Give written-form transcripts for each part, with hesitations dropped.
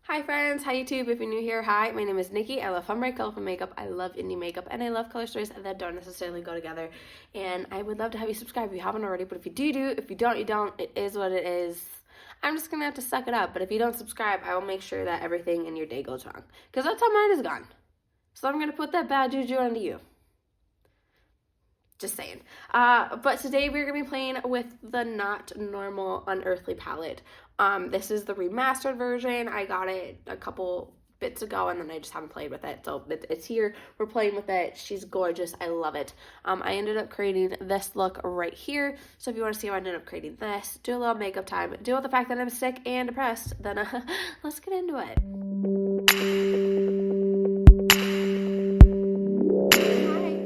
Hi friends, hi YouTube. If you're new here, hi, my name is Nikki. I love fun, bright, colorful makeup. I love indie makeup, and I love color stories that don't necessarily go together. And I would love to have you subscribe if you haven't already, but if you do. If you don't, you don't. It is what it is. I'm just gonna have to suck it up. But if you don't subscribe, I will make sure that everything in your day goes wrong. Because that's how mine is gone. So I'm gonna put that bad juju onto you. Just saying. But today we're going to be playing with the Not Normal Unearthly palette. This is the remastered version. I got it a couple bits ago and then I just haven't played with it. So it's here. We're playing with it. She's gorgeous. I love it. I ended up creating this look right here. So if you want to see how I ended up creating this, do a little makeup time, deal with the fact that I'm sick and depressed, then let's get into it.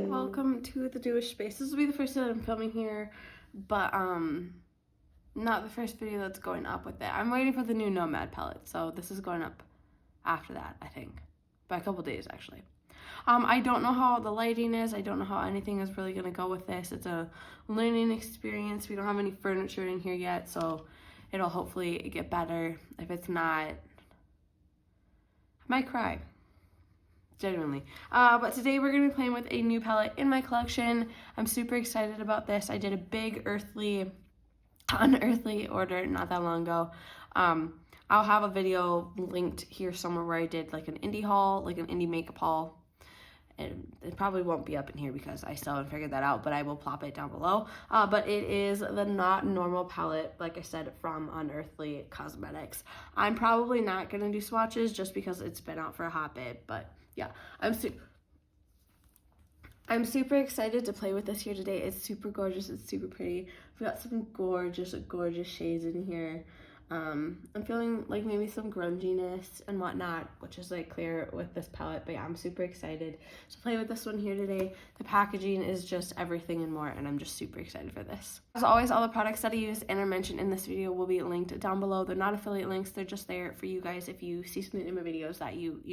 Welcome to the Jewish space. This will be the first time I'm filming here, but not the first video that's going up with it. I'm waiting for the new Nomad palette, so this is going up after that, I think, by a couple days actually. I don't know how the lighting is. I don't know how anything is really gonna go with this. It's a learning experience. We don't have any furniture in here yet, so it'll hopefully get better. If it's not, I might cry. Genuinely. But today we're going to be playing with a new palette in my collection. I'm super excited about this. I did a big Unearthly order not that long ago. I'll have a video linked here somewhere where I did like an indie haul, like an indie makeup haul. And it probably won't be up in here because I still haven't figured that out, but I will plop it down below. But it is the Not Normal palette, like I said, from Unearthly Cosmetics. I'm probably not going to do swatches just because it's been out for a hot bit, but yeah, I'm super excited to play with this here today. It's super gorgeous. It's super pretty. We've got some gorgeous shades in here. I'm feeling like maybe some grunginess and whatnot, which is like clear with this palette, but yeah, I'm super excited to play with this one here today. The packaging is just everything and more, and I'm just super excited for this. As always, all the products that I use and are mentioned in this video will be linked down below. They're not affiliate links. They're just there for you guys if you see something in my videos that you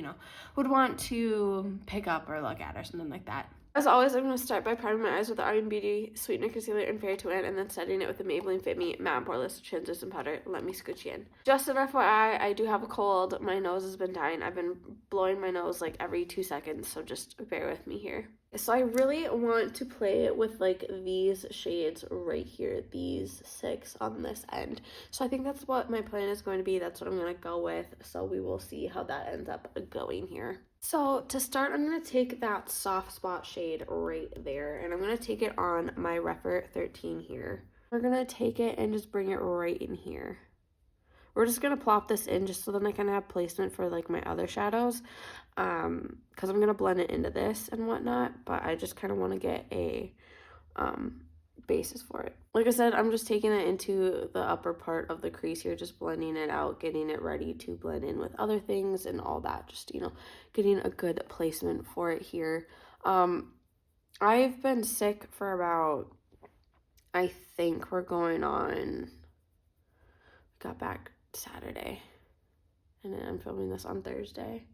would want to pick up or look at or something like that. As always, I'm going to start by priming my eyes with the Arden Beauty Sweetener Concealer and Fairy to Win, and then setting it with the Maybelline Fit Me Matte and Poreless Translucent Powder. Let me scooch you in. Just an FYI, I do have a cold. My nose has been dying. I've been blowing my nose like every 2 seconds, so just bear with me here. So I really want to play with like these shades right here, these 6 on this end. So I think that's what my plan is going to be. That's what I'm going to go with. So we will see how that ends up going here. So to start, I'm going to take that soft spot shade right there, and I'm going to take it on my Refer 13 here. We're going to take it and just bring it right in here. We're just going to plop this in just so then I kind of have placement for like my other shadows, because I'm going to blend it into this and whatnot, but I just kind of want to get a basis for it. Like I said, I'm just taking it into the upper part of the crease here, just blending it out, getting it ready to blend in with other things and all that, just getting a good placement for it here. I've been sick for about, I think we're going on, got back Saturday and then I'm filming this on Thursday,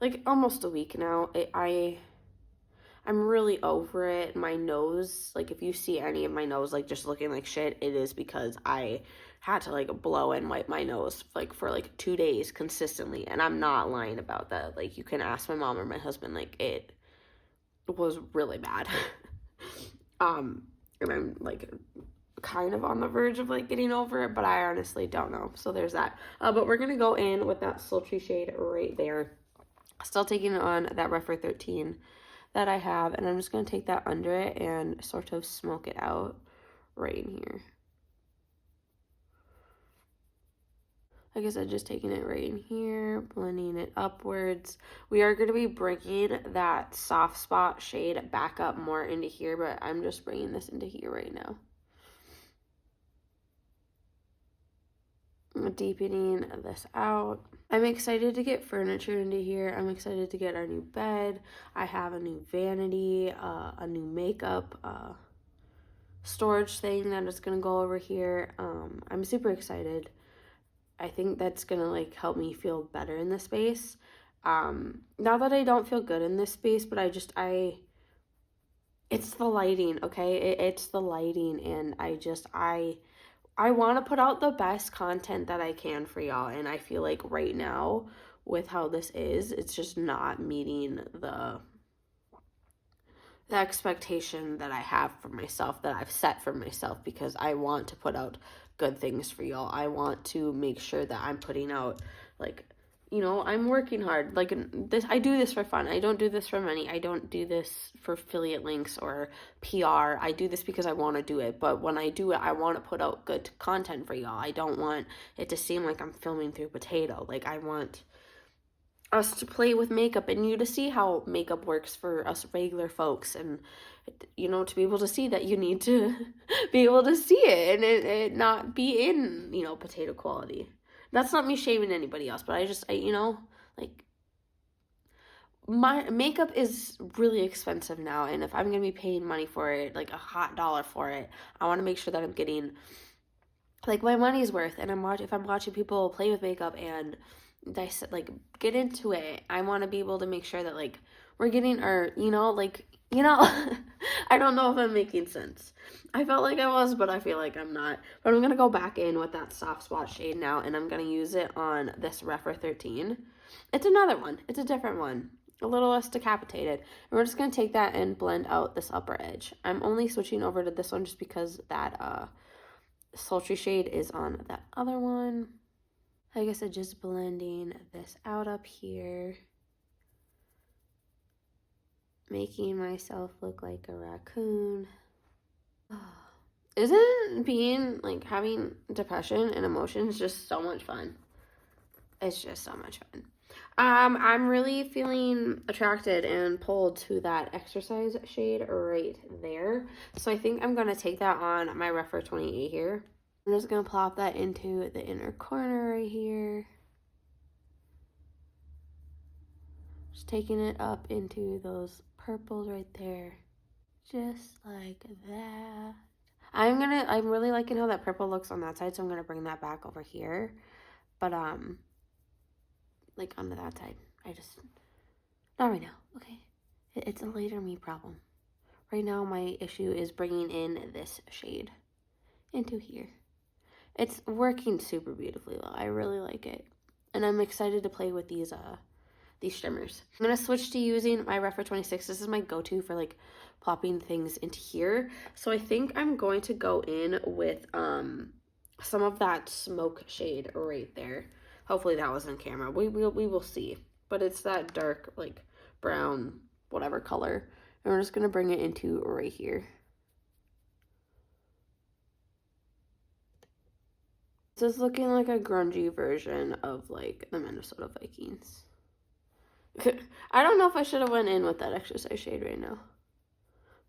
like almost a week now. I'm really over it. My nose, like if you see any of my nose like just looking like shit, it is because I had to like blow and wipe my nose like for like 2 days consistently, and I'm not lying about that. Like you can ask my mom or my husband, like it was really bad. And I'm like kind of on the verge of like getting over it, but I honestly don't know. So there's that. But we're gonna go in with that sultry shade right there. Still taking it on that Refer 13 that I have, and I'm just going to take that under it and sort of smoke it out right in here. Like I said, just taking it right in here, blending it upwards. We are going to be bringing that soft spot shade back up more into here, but I'm just bringing this into here right now. I'm deepening this out. I'm excited to get furniture into here. I'm excited to get our new bed. I have a new vanity, a new makeup storage thing that is going to go over here. I'm super excited. I think that's going to like help me feel better in this space. Not that I don't feel good in this space, but it's the lighting, okay? It's the lighting, and I I want to put out the best content that I can for y'all, and I feel like right now with how this is, it's just not meeting the expectation that I have for myself, that I've set for myself, because I want to put out good things for y'all. I want to make sure that I'm putting out, like, you know, I'm working hard. Like, this, I do this for fun. I don't do this for money. I don't do this for affiliate links or PR. I do this because I want to do it. But when I do it, I want to put out good content for y'all. I don't want it to seem like I'm filming through potato. Like, I want us to play with makeup and you to see how makeup works for us regular folks, and you know, to be able to see that you need to be able to see it and it not be in, you know, potato quality. That's not me shaming anybody else, but I you know, like, my makeup is really expensive now, and if I'm gonna be paying money for it, like a hot dollar for it, I want to make sure that I'm getting like my money's worth. And if I'm watching people play with makeup and I said, like, get into it, I want to be able to make sure that, like, we're getting our, you know, like, you know, I don't know if I'm making sense. I felt like I was, but I feel like I'm not. But I'm going to go back in with that soft spot shade now, and I'm going to use it on this Refer 13. It's another one. It's a different one. A little less decapitated. And we're just going to take that and blend out this upper edge. I'm only switching over to this one just because that sultry shade is on that other one. Like I said, just blending this out up here, making myself look like a raccoon. Isn't being, like, having depression and emotions just so much fun? It's just so much fun. I'm really feeling attracted and pulled to that exercise shade right there. So I think I'm going to take that on my Refer 28 here. I'm just going to plop that into the inner corner right here. Just taking it up into those purples right there. Just like that. I'm really liking how that purple looks on that side, so I'm going to bring that back over here. But, like, onto that side. Not right now, okay? It's a later me problem. Right now, my issue is bringing in this shade into here. It's working super beautifully though. I really like it. And I'm excited to play with these strimmers. I'm going to switch to using my Refer 26. This is my go-to for, like, plopping things into here. So I think I'm going to go in with some of that smoke shade right there. Hopefully that was on camera. We will see. But it's that dark, like, brown, whatever color. And we're just going to bring it into right here. This is looking like a grungy version of, like, the Minnesota Vikings. I don't know if I should have went in with that exercise shade right now.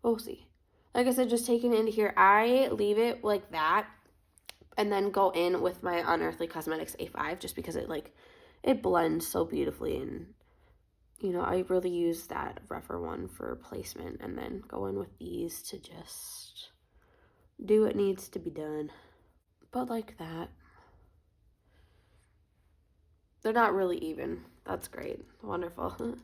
We'll see. Like I said, just taking it into here. I leave it like that and then go in with my Unearthly Cosmetics A5 just because it blends so beautifully. And, you know, I really use that Refer one for placement and then go in with these to just do what needs to be done. But like that. They're not really even. That's great. Wonderful.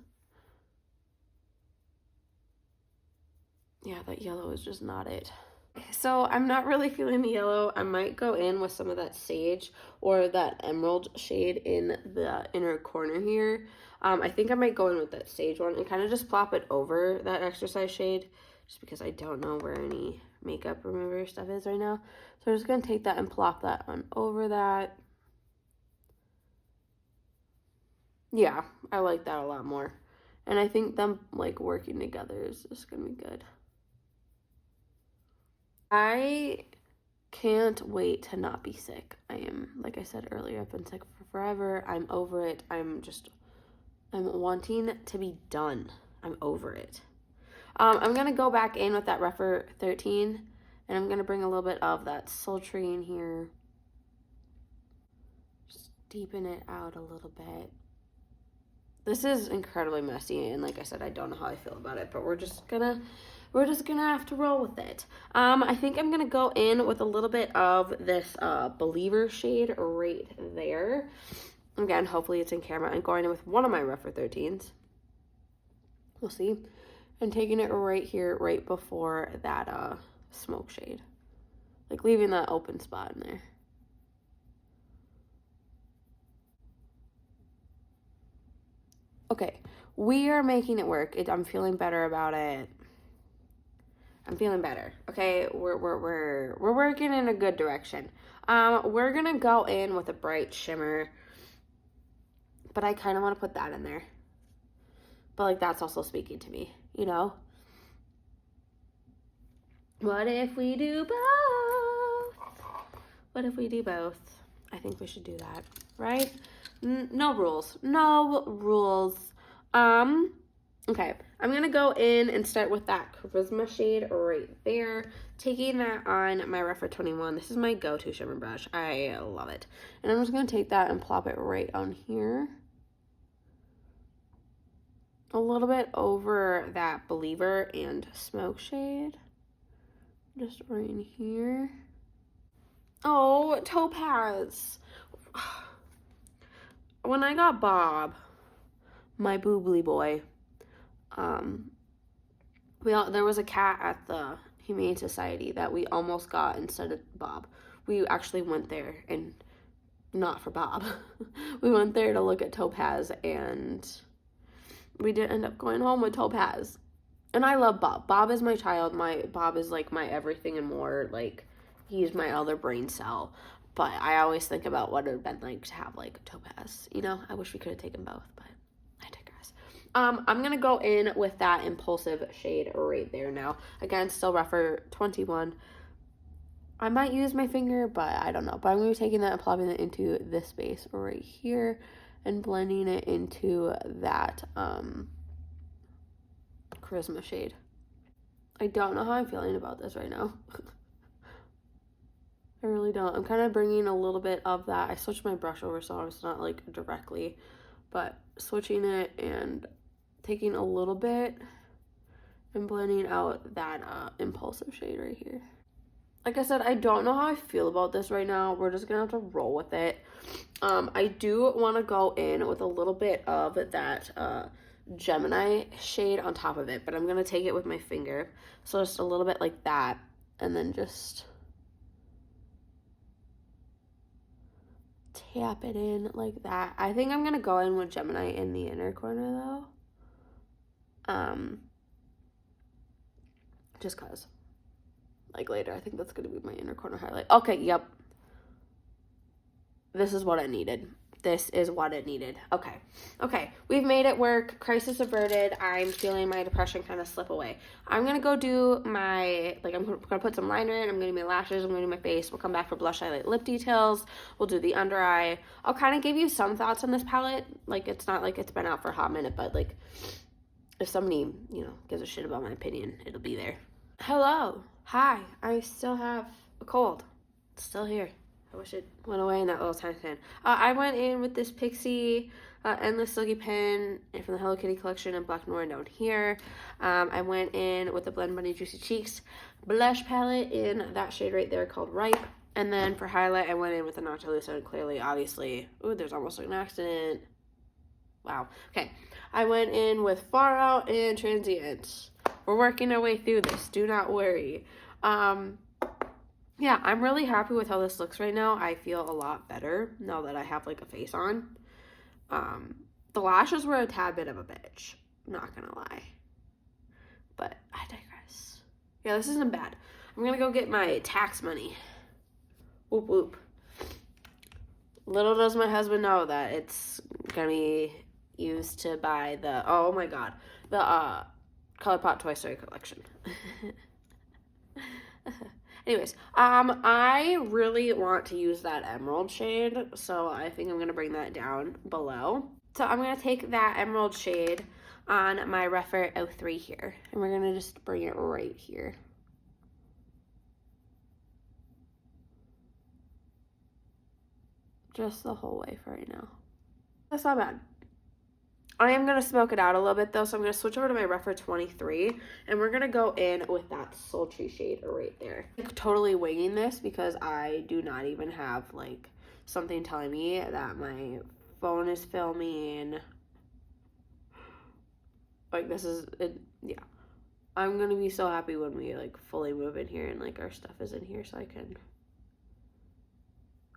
Yeah, that yellow is just not it. So I'm not really feeling the yellow. I might go in with some of that sage or that emerald shade in the inner corner here. I think I might go in with that sage one and kind of just plop it over that exercise shade just because I don't know where any makeup remover stuff is right now. So I'm just going to take that and plop that on over that. Yeah, I like that a lot more. And I think them, like, working together is just going to be good. I can't wait to not be sick. I am, like I said earlier, I've been sick for forever. I'm over it. I'm wanting to be done. I'm over it. I'm going to go back in with that Refer 13, and I'm going to bring a little bit of that sultry in here. Just deepen it out a little bit. This is incredibly messy, and like I said, I don't know how I feel about it, but we're just gonna have to roll with it. I think I'm gonna go in with a little bit of this Believer shade right there. Again, hopefully it's in camera. I'm going in with one of my Refer 13s. We'll see. And taking it right here, right before that smoke shade. like leaving that open spot in there. Okay, we are making it work. I'm feeling better about it. I'm feeling better. Okay, we're working in a good direction. We're gonna go in with a bright shimmer, but I kind of want to put that in there. But like that's also speaking to me, you know. What if we do both? What if we do both? I think we should do that, right? No rules. No rules. Okay, I'm going to go in and start with that Charisma shade right there. Taking that on my Refer 21. This is my go-to shimmer brush. I love it. And I'm just going to take that and plop it right on here. A little bit over that Believer and Smoke shade. Just right in here. Oh, Topaz. When I got Bob, my boobly boy, there was a cat at the Humane Society that we almost got instead of Bob. We actually went there, and not for Bob. We went there to look at Topaz, and we did end up going home with Topaz. And I love Bob. Bob is my child. Bob is like my everything and more. Like, he's my other brain cell. But I always think about what it would have been like to have like a Topaz. You know, I wish we could have taken both, but I digress. I'm gonna go in with that Impulsive shade right there now. Again, still Refer 21. I might use my finger, but I don't know. But I'm gonna be taking that and plopping it into this space right here and blending it into that Charisma shade. I don't know how I'm feeling about this right now. I really don't. I'm kind of bringing a little bit of that. I switched my brush over so it's not like directly, but switching it and taking a little bit and blending out that Impulsive shade right here. Like I said, I don't know how I feel about this right now. We're just gonna have to roll with it. I do want to go in with a little bit of that Gemini shade on top of it, but I'm gonna take it with my finger. So just a little bit like that, and then just tap it in like that. I think I'm gonna go in with Gemini in the inner corner though. Just cause. Like later, I think that's gonna be my inner corner highlight. Okay, yep. This is what I needed. This is what it needed. Okay. Okay, we've made it work. Crisis averted. I'm feeling my depression kind of slip away. I'm going to go do my, I'm going to put some liner in. I'm going to do my lashes. I'm going to do my face. We'll come back for blush, highlight, lip details. We'll do the under eye. I'll kind of give you some thoughts on this palette. Like, it's not like it's been out for a hot minute, but, like, if somebody, gives a shit about my opinion, it'll be there. Hello. Hi. I still have a cold. It's still here. I wish it went away in that little tiny pen. I went in with this Pixie Endless Silky Pen from the Hello Kitty collection in Black Noir down here. I went in with the Blend Bunny Juicy Cheeks blush palette in that shade right there called Ripe. And then for highlight, I went in with the Noctilucent and Clearly, obviously. Ooh, there's almost like an accident. Wow. Okay. I went in with Far Out and Transient. We're working our way through this. Do not worry. Yeah, I'm really happy with how this looks right now. I feel a lot better now that I have like a face on. The lashes were a tad bit of a bitch, not gonna lie. But I digress. Yeah, this isn't bad. I'm gonna go get my tax money. Whoop whoop. Little does my husband know that it's gonna be used to buy the, oh my god, the ColourPop Toy Story collection. Anyways, I really want to use that emerald shade, so I think I'm going to bring that down below. So I'm going to take that emerald shade on my Refer 03 here, and we're going to just bring it right here. Just the whole way for right now. That's not bad. I am going to smoke it out a little bit though, so I'm going to switch over to my Refer 23, and we're going to go in with that sultry shade right there. I'm totally winging this because I do not even have like something telling me that my phone is filming. Like this is, yeah. I'm gonna be so happy when we like fully move in here and like our stuff is in here so I can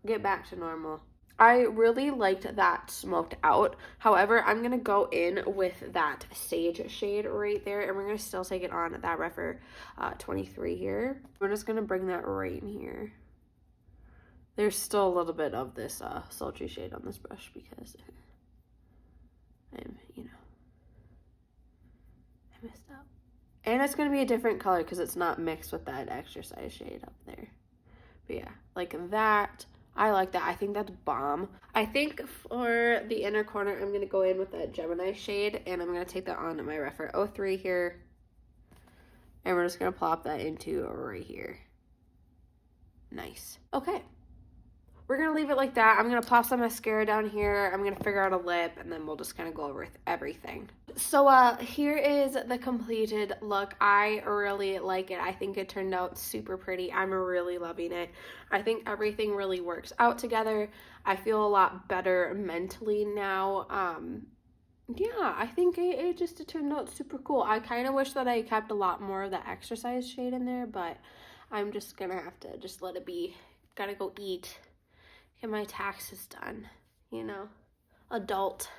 get back to normal. I really liked that smoked out. However, I'm going to go in with that sage shade right there, and we're going to still take it on that Rephr 23 here. We're just going to bring that right in here. There's still a little bit of this sultry shade on this brush because I'm, you know, I messed up. And it's going to be a different color because it's not mixed with that exercise shade up there. But yeah, like that. I like that. I think that's bomb. I think for the inner corner, I'm going to go in with that Gemini shade, and I'm going to take that on my Rephr 03 here. And we're just going to plop that into right here. Nice. Okay. We're going to leave it like that. I'm going to plop some mascara down here. I'm going to figure out a lip, and then we'll just kind of go over everything. So here is the completed look. I really like it. I think it turned out super pretty. I'm really loving it. I think everything really works out together. I feel a lot better mentally now. Yeah, I think it just turned out super cool. I kind of wish that I kept a lot more of the exercise shade in there, but I'm just going to have to just let it be. Gotta go eat. Get my taxes done, you know, adult.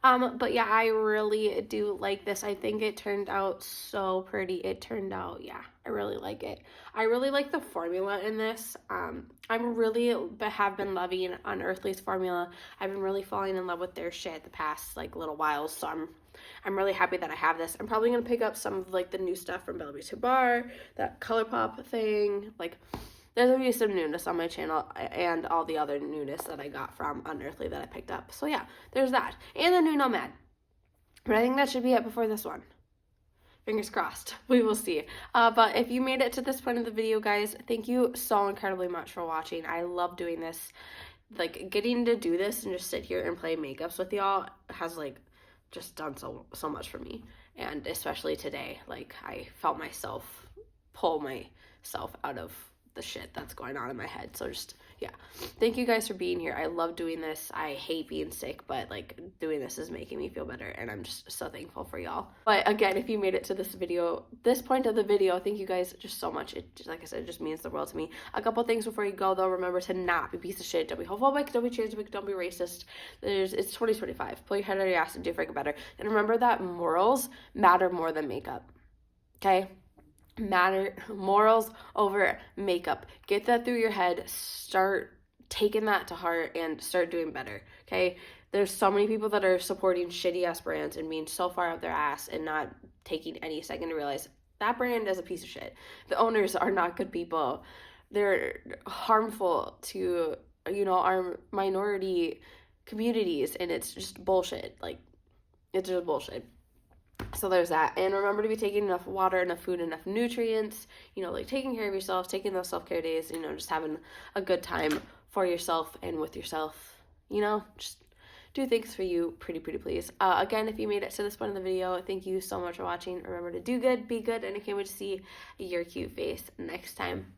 But yeah, I really do like this. I think it turned out so pretty. It turned out, yeah, I really like it. I really like the formula in this. I'm really have been loving Unearthly's formula. I've been really falling in love with their shit the past like little while, so I'm really happy that I have this. I'm probably gonna pick up some of like the new stuff from Bella Beauty Bar, that ColourPop thing, like. There's going to be some newness on my channel and all the other newness that I got from Unearthly that I picked up. So yeah, there's that. And the new Nomad. But I think that should be it before this one. Fingers crossed. We will see. But if you made it to this point of the video, guys, thank you so incredibly much for watching. I love doing this. Like, getting to do this and just sit here and play makeups with y'all has, like, just done so much for me. And especially today, like, I felt myself pull myself out of the shit that's going on in my head. So just, yeah, thank you guys for being here. I love doing this. I hate being sick, but like doing this is making me feel better, and I'm just so thankful for y'all. But again, if you made it to this point of the video, thank you guys just so much. It just, like I said, it just means the world to me. A couple things before you go though. Remember to not be a piece of shit. Don't be homophobic, don't be transphobic, don't be racist. It's 2025. Pull your head out of your ass and do freaking better. And remember that morals matter more than makeup. Okay? Morals over makeup. Get that through your head. Start taking that to heart and start doing better. Okay, there's so many people that are supporting shitty ass brands and being so far up their ass and not taking any second to realize that brand is a piece of shit. The owners are not good people. They're harmful to, you know, our minority communities, and it's just bullshit. Like, it's just bullshit. So there's that. And remember to be taking enough water, enough food, enough nutrients, you know, like taking care of yourself, taking those self-care days, you know, just having a good time for yourself and with yourself, you know, just do things for you, pretty please. Again, if you made it to this point of the video, thank you so much for watching. Remember to do good, be good, and I can't wait to see your cute face next time.